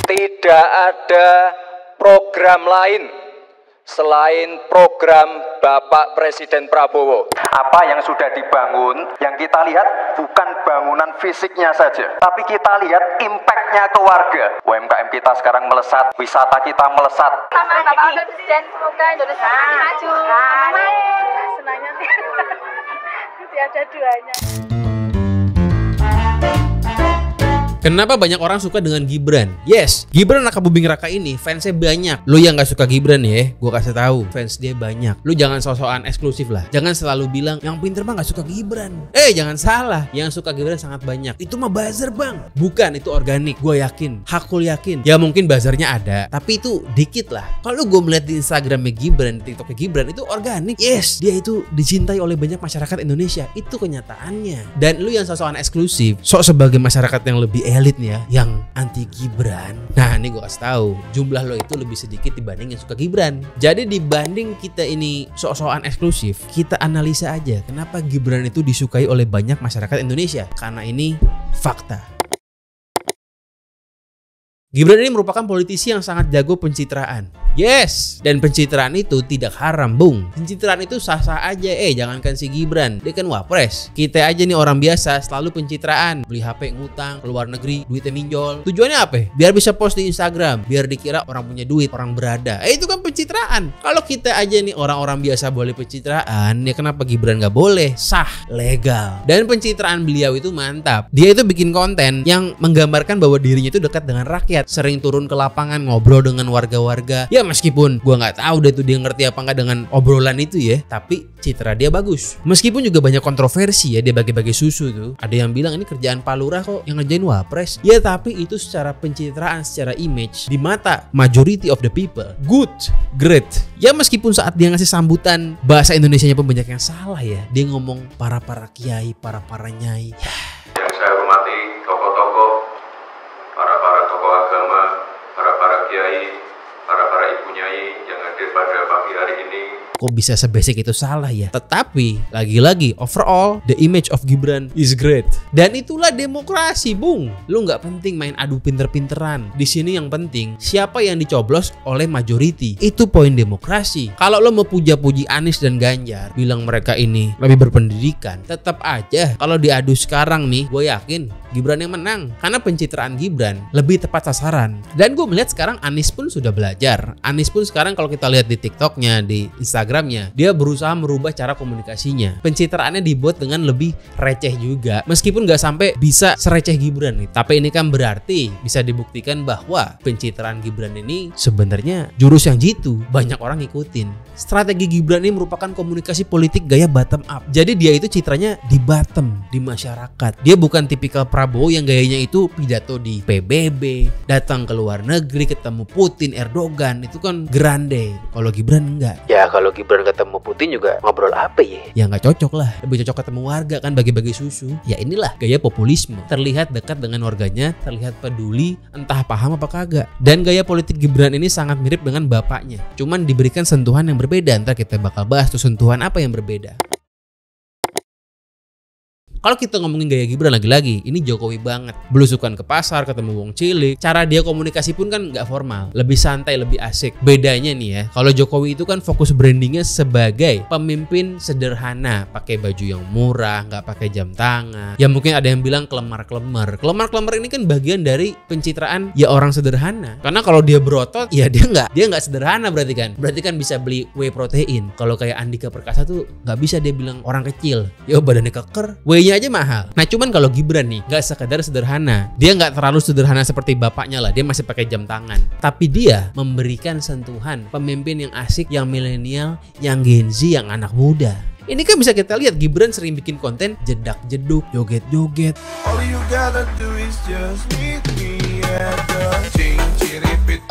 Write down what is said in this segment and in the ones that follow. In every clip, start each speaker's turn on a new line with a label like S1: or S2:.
S1: Tidak ada program lain selain program Bapak Presiden Prabowo.
S2: Apa yang sudah dibangun, yang kita lihat bukan bangunan fisiknya saja, tapi kita lihat impact-nya ke warga. UMKM kita sekarang melesat, wisata kita melesat.
S3: Sama Bapak Presiden, semoga Indonesia makin maju.
S4: Senangnya tiada duanya.
S5: Kenapa banyak orang suka dengan Gibran? Yes, Gibran Raka Buming Raka ini fansnya banyak. Lu yang gak suka Gibran ya, gue kasih tahu, fans dia banyak. Lu jangan sok-sokan eksklusif lah. Jangan selalu bilang yang pinter mah gak suka Gibran. Jangan salah, yang suka Gibran sangat banyak. Itu mah buzzer bang. Bukan, itu organik. Gue yakin, hakul yakin. Ya mungkin buzzernya ada, tapi itu dikit lah. Kalau gue melihat di Instagramnya Gibran, di TikToknya Gibran, itu organik. Yes, dia itu dicintai oleh banyak masyarakat Indonesia. Itu kenyataannya. Dan lu yang sok-sokan eksklusif, sok sebagai masyarakat yang lebih elit nih ya, yang anti Gibran. Nah ini gue kasih tahu, jumlah lo itu lebih sedikit dibanding yang suka Gibran. Jadi dibanding kita ini sok-sokan eksklusif, kita analisa aja kenapa Gibran itu disukai oleh banyak masyarakat Indonesia. Karena ini fakta. Gibran ini merupakan politisi yang sangat jago pencitraan. Yes, dan pencitraan itu tidak haram, bung. Pencitraan itu sah-sah aja. Jangankan si Gibran, dia kan wapres. Kita aja nih orang biasa selalu pencitraan. Beli HP ngutang, keluar negeri, duitnya minjol. Tujuannya apa? Biar bisa post di Instagram, biar dikira orang punya duit, orang berada. Itu kan pencitraan. Kalau kita aja nih orang-orang biasa boleh pencitraan, ya kenapa Gibran gak boleh? Sah, legal. Dan pencitraan beliau itu mantap. Dia itu bikin konten yang menggambarkan bahwa dirinya itu dekat dengan rakyat. Sering turun ke lapangan, ngobrol dengan warga-warga. Ya meskipun gua nggak tahu deh tuh dia ngerti apa nggak dengan obrolan itu ya, tapi citra dia bagus. Meskipun juga banyak kontroversi ya, dia bagi-bagi susu tuh. Ada yang bilang ini kerjaan Pak Lurah kok, yang ngerjain wapres. Ya tapi itu secara pencitraan, secara image di mata majority of the people good, great. Ya meskipun saat dia ngasih sambutan bahasa Indonesianya pun banyak yang salah ya. Dia ngomong para kiai, para nyai.
S6: Yang saya hormati tokoh-tokoh, para tokoh agama, para kiai, para ibu nyai yang hadir pada pagi hari ini.
S5: Kok bisa sebasic itu salah ya? Tetapi lagi-lagi overall the image of Gibran is great. Dan itulah demokrasi, bung. Lu nggak penting main adu pinter-pinteran. Di sini yang penting siapa yang dicoblos oleh majority. Itu poin demokrasi. Kalau lo mau puja-puji Anies dan Ganjar, bilang mereka ini lebih berpendidikan, tetap aja kalau diadu sekarang nih, gue yakin Gibran yang menang. Karena pencitraan Gibran lebih tepat sasaran. Dan gue melihat sekarang Anies pun sudah belajar. Anies pun sekarang kalau kita lihat di TikToknya, di Instagramnya, dia berusaha merubah cara komunikasinya. Pencitraannya dibuat dengan lebih receh juga. Meskipun gak sampai bisa sereceh Gibran nih. Tapi ini kan berarti bisa dibuktikan bahwa pencitraan Gibran ini sebenarnya jurus yang jitu. Banyak orang ngikutin. Strategi Gibran ini merupakan komunikasi politik gaya bottom up. Jadi dia itu citranya di bottom, di masyarakat. Dia bukan tipikal Prabowo yang gayanya itu pidato di PBB, datang ke luar negeri, ketemu Putin, Erdogan, itu kan grande. Kalau Gibran enggak.
S1: Ya kalau Gibran ketemu Putin juga ngobrol apa ya?
S5: Ya nggak cocok lah. Lebih cocok ketemu warga kan, bagi-bagi susu. Ya inilah gaya populisme. Terlihat dekat dengan warganya, terlihat peduli, entah paham apa kagak. Dan gaya politik Gibran ini sangat mirip dengan bapaknya. Cuman diberikan sentuhan yang berbeda. Ntar kita bakal bahas tuh sentuhan apa yang berbeda. Kalau kita ngomongin gaya Gibran lagi-lagi, ini Jokowi banget. Belusukan ke pasar, ketemu wong cilik. Cara dia komunikasi pun kan nggak formal, lebih santai, lebih asik. Bedanya nih ya, kalau Jokowi itu kan fokus brandingnya sebagai pemimpin sederhana, pakai baju yang murah, nggak pakai jam tangan. Ya mungkin ada yang bilang kelemar-kelemar. Kelemar-kelemar ini kan bagian dari pencitraan ya orang sederhana. Karena kalau dia berotot, ya dia nggak sederhana berarti kan. Berarti kan bisa beli whey protein. Kalau kayak Andika Perkasa tuh nggak bisa dia bilang orang kecil. Ya badannya keker, whey aja mahal. Nah cuman kalau Gibran nih nggak sekedar sederhana, dia nggak terlalu sederhana seperti bapaknya lah, dia masih pakai jam tangan, tapi dia memberikan sentuhan pemimpin yang asik, yang milenial, yang Gen Z, yang anak muda. Ini kan bisa kita lihat Gibran sering bikin konten jedak-jeduk, joget-joget.
S7: All you gotta do is just meet me at the Cing Ciripit.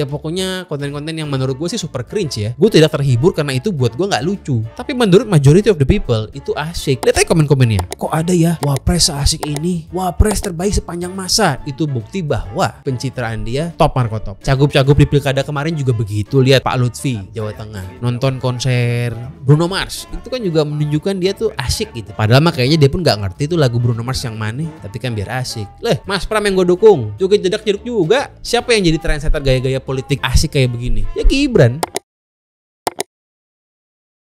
S5: Ya pokoknya konten-konten yang menurut gue sih super cringe ya. Gue tidak terhibur karena itu buat gue nggak lucu. Tapi menurut majority of the people itu asik. Lihat aja komen-komennya. Kok ada ya wapres seasik ini, wapres terbaik sepanjang masa. Itu bukti bahwa pencitraan dia top markotop. Cagup-cagup di pilkada kemarin juga begitu. Lihat Pak Lutfi Jawa Tengah nonton konser Bruno Mars, itu kan juga menunjukkan dia tuh asik gitu. Padahal mah kayaknya dia pun nggak ngerti tuh lagu Bruno Mars yang mana, tapi kan biar asik. Mas Pram yang gue dukung joget jedak jeduk juga. Siapa yang jadi trendsetter gaya-gaya politik asik kayak begini? Ya Gibran.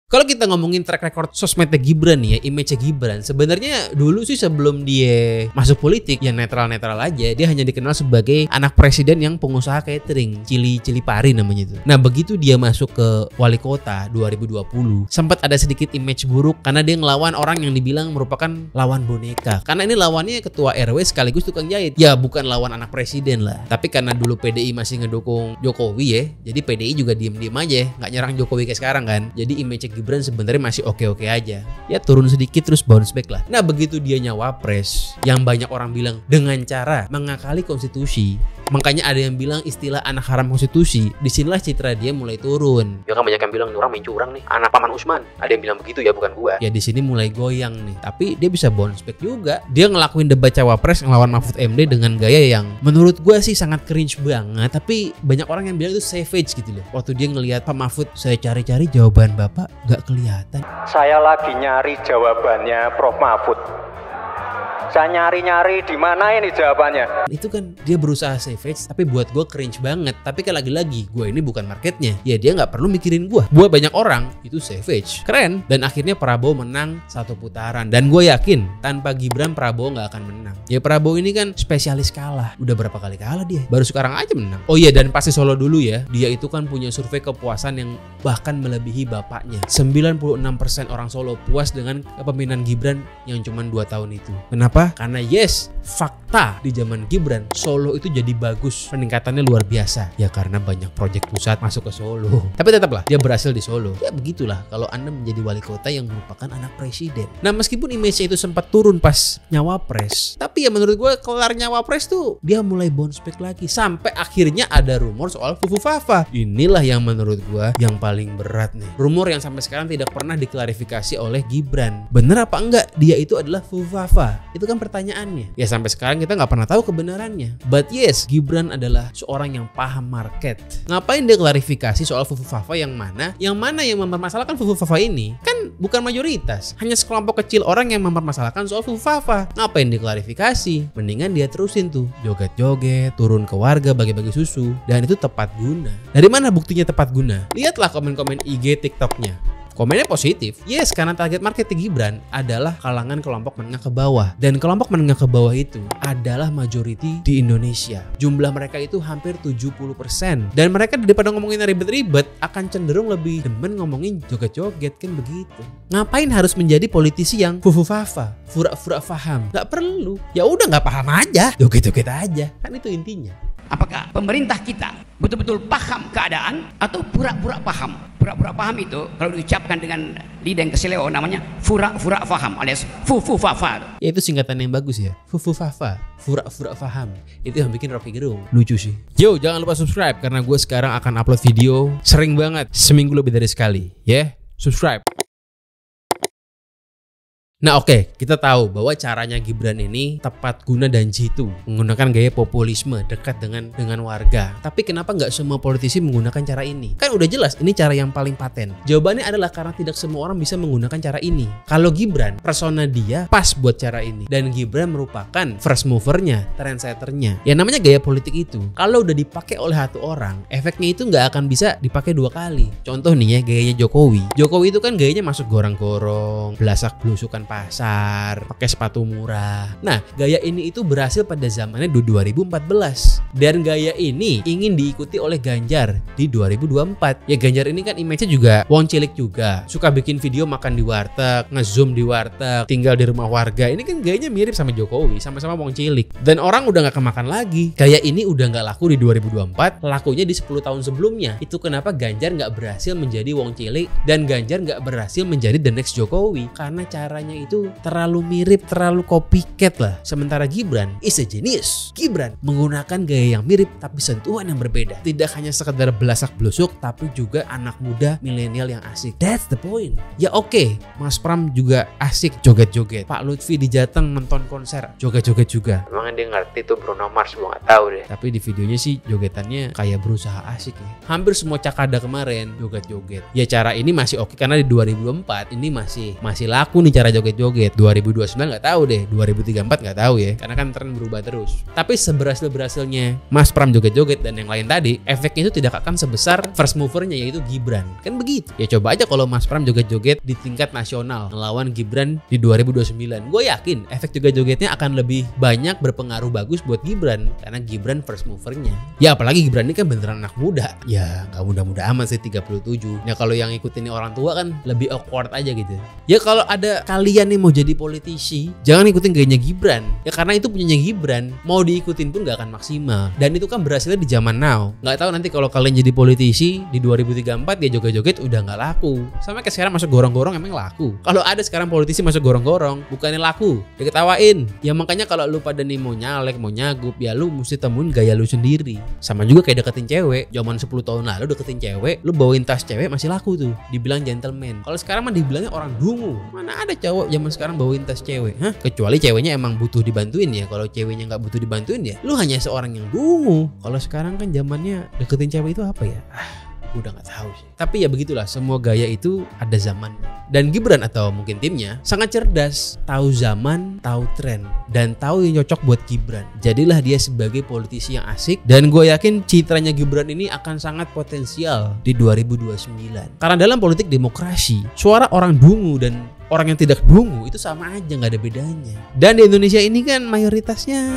S5: Kalau kita ngomongin track record sosmednya Gibran nih ya, image-nya Gibran, sebenarnya dulu sih sebelum dia masuk politik ya netral-netral aja. Dia hanya dikenal sebagai anak presiden yang pengusaha catering, Cili Pari namanya itu. Nah begitu dia masuk ke wali kota 2020, sempat ada sedikit image buruk karena dia ngelawan orang yang dibilang merupakan lawan boneka. Karena ini lawannya ketua RW sekaligus tukang jahit. Ya bukan lawan anak presiden lah. Tapi karena dulu PDI masih ngedukung Jokowi ya, jadi PDI juga diem-diem aja, nggak nyerang Jokowi kayak sekarang kan. Jadi image Gibran sebenarnya masih oke-oke aja. Ya turun sedikit terus bounce back lah. Nah begitu dia nyawapres, yang banyak orang bilang dengan cara mengakali konstitusi. Makanya ada yang bilang istilah anak haram konstitusi. Disinilah citra dia mulai turun.
S1: Ya kan banyak yang bilang orang main curang nih, anak Paman Usman. Ada yang bilang begitu ya, bukan gua.
S5: Ya di sini mulai goyang nih. Tapi dia bisa bounce back juga. Dia ngelakuin debat cawapres ngelawan Mahfud MD dengan gaya yang menurut gua sih sangat cringe banget. Tapi banyak orang yang bilang itu savage gitu loh. Waktu dia ngelihat Pak Mahfud, saya cari-cari jawaban Bapak gak kelihatan.
S2: Saya lagi nyari jawabannya Prof Mahfud. Saya nyari-nyari di mana ini jawabannya.
S5: Itu kan dia berusaha savage, tapi buat gue cringe banget. Tapi kan lagi-lagi gue ini bukan marketnya. Ya dia nggak perlu mikirin gue. Buat banyak orang itu savage, keren. Dan akhirnya Prabowo menang satu putaran. Dan gue yakin tanpa Gibran Prabowo nggak akan menang. Ya Prabowo ini kan spesialis kalah. Udah berapa kali kalah dia? Baru sekarang aja menang. Oh iya, dan pasti Solo dulu ya. Dia itu kan punya survei kepuasan yang bahkan melebihi bapaknya. 96% orang Solo puas dengan kepemimpinan Gibran yang cuma 2 tahun itu. Kenapa? Karena yes, fakta di zaman Gibran Solo itu jadi bagus, peningkatannya luar biasa. Ya karena banyak proyek pusat masuk ke Solo. Tapi tetaplah dia berhasil di Solo. Ya begitulah kalau Anda menjadi wali kota yang merupakan anak presiden. Nah meskipun image-nya itu sempat turun pas nyawapres, tapi ya menurut gue kelar nyawapres tuh dia mulai bounce back lagi. Sampai akhirnya ada rumor soal Fufu Fafa. Inilah yang menurut gue yang paling berat nih. Rumor yang sampai sekarang tidak pernah diklarifikasi oleh Gibran. Bener apa enggak dia itu adalah Fufu Fafa? Itu kan pertanyaannya. Ya sampai sekarang kita nggak pernah tahu kebenarannya. But yes, Gibran adalah seorang yang paham market. Ngapain dia klarifikasi soal Fufu Fafa yang mana? Yang mana yang mempermasalahkan Fufu Fafa ini? Kan bukan mayoritas. Hanya sekelompok kecil orang yang mempermasalahkan soal Fufu Fafa. Ngapain dia klarifikasi? Mendingan dia terusin tuh. Joget-joget, turun ke warga, bagi-bagi susu. Dan itu tepat guna. Dari mana buktinya tepat guna? Lihatlah komen-komen IG TikToknya. Komennya positif. Yes, karena target market Gibran adalah kalangan kelompok menengah ke bawah. Dan kelompok menengah ke bawah itu adalah majority di Indonesia. Jumlah mereka itu hampir 70%. Dan mereka daripada ngomongin ribet-ribet akan cenderung lebih demen ngomongin joget-joget, kan begitu. Ngapain harus menjadi politisi yang Fufu Fafa, fura-fura paham? Gak perlu. Ya udah gak paham aja, joget-joget aja. Kan itu intinya.
S8: Apakah pemerintah kita betul-betul paham keadaan atau pura-pura paham? Pura-pura paham itu kalau diucapkan dengan lidah yang keseleo namanya fura-fura paham alias fufu fafa.
S5: Ya itu singkatan yang bagus ya. Fufu fafa, fura-fura paham. Itu yang bikin Rocky Gerung. Lucu sih. Yo, jangan lupa subscribe karena gue sekarang akan upload video sering banget, seminggu lebih dari sekali. Ya, subscribe. Nah oke, kita tahu bahwa caranya Gibran ini tepat guna dan jitu, menggunakan gaya populisme dekat dengan warga. Tapi kenapa nggak semua politisi menggunakan cara ini? Kan udah jelas ini cara yang paling paten. Jawabannya adalah karena tidak semua orang bisa menggunakan cara ini. Kalau Gibran, persona dia pas buat cara ini. Dan Gibran merupakan first movernya, trendsetternya. Ya namanya gaya politik itu. Kalau udah dipakai oleh satu orang, efeknya itu nggak akan bisa dipakai 2 kali. Contoh nih ya, gayanya Jokowi. Jokowi itu kan gayanya masuk gorong-gorong, belasak belusukan pasar, pakai sepatu murah. Nah, gaya ini itu berhasil pada zamannya 2014. Dan gaya ini ingin diikuti oleh Ganjar di 2024. Ya Ganjar ini kan image-nya juga wong cilik juga. Suka bikin video makan di warteg, ngezoom di warteg, tinggal di rumah warga. Ini kan gayanya mirip sama Jokowi, sama-sama wong cilik. Dan orang udah gak kemakan lagi. Gaya ini udah gak laku di 2024, lakunya di 10 tahun sebelumnya. Itu kenapa Ganjar gak berhasil menjadi wong cilik dan Ganjar gak berhasil menjadi the next Jokowi. Karena caranya itu terlalu mirip, terlalu copycat lah. Sementara Gibran is a genius. Gibran menggunakan gaya yang mirip tapi sentuhan yang berbeda. Tidak hanya sekedar belasak-belusuk tapi juga anak muda milenial yang asik. That's the point. Ya oke, Mas Pram juga asik joget-joget. Pak Lutfi di Jateng menonton konser joget-joget juga.
S1: Emang dia ngerti tuh Bruno Mars, gua nggak tahu deh.
S5: Tapi di videonya sih jogetannya kayak berusaha asik ya. Hampir semua Cakada kemarin joget-joget. Ya cara ini masih oke karena di 2024 ini masih laku nih cara joget-joget. 2029 nggak tahu deh, 2034 nggak tahu ya. Karena kan tren berubah terus. Tapi seberhasil-berhasilnya Mas Pram joget-joget dan yang lain tadi, efeknya itu tidak akan sebesar first movernya yaitu Gibran. Kan begitu. Ya coba aja kalau Mas Pram joget-joget di tingkat nasional melawan Gibran di 2029. Gue yakin efek joget-jogetnya akan lebih banyak berpengaruh bagus buat Gibran karena Gibran first movernya. Ya apalagi Gibran ini kan beneran anak muda. Ya nggak muda-muda amat sih 37. Ya kalau yang ikutin orang tua kan lebih awkward aja gitu. Ya kalau ada kalian nih mau jadi politisi, jangan ikutin gayanya Gibran. Ya karena itu punyanya Gibran, mau diikutin pun nggak akan maksimal. Dan itu kan berhasilnya di zaman now. Nggak tahu nanti kalau kalian jadi politisi di 2034 dia joget-joget udah nggak laku. Sampai ke sekarang masuk gorong-gorong emang laku. Kalau ada sekarang politisi masuk gorong-gorong bukannya laku, diketawain. Ya makanya kalau lu pada nih mau nyalek, mau nyagup, ya lu mesti temuin gaya lu sendiri. Sama juga kayak deketin cewek. Zaman 10 tahun lalu deketin cewek, lu bawain tas cewek masih laku tuh, dibilang gentleman. Kalau sekarang mah dibilangnya orang dungu. Mana ada cowok zaman sekarang bawain tas cewek? Hah? Kecuali ceweknya emang butuh dibantuin ya. Kalau ceweknya nggak butuh dibantuin ya, lu hanya seorang yang dungu. Kalau sekarang kan zamannya deketin cewek itu apa ya? Udah nggak tahu sih. Tapi ya begitulah, semua gaya itu ada zaman. Dan Gibran atau mungkin timnya sangat cerdas, tahu zaman, tahu tren, dan tahu yang cocok buat Gibran. Jadilah dia sebagai politisi yang asik, dan gue yakin citranya Gibran ini akan sangat potensial di 2029. Karena dalam politik demokrasi, suara orang dungu dan orang yang tidak dungu itu sama aja, nggak ada bedanya. Dan di Indonesia ini kan mayoritasnya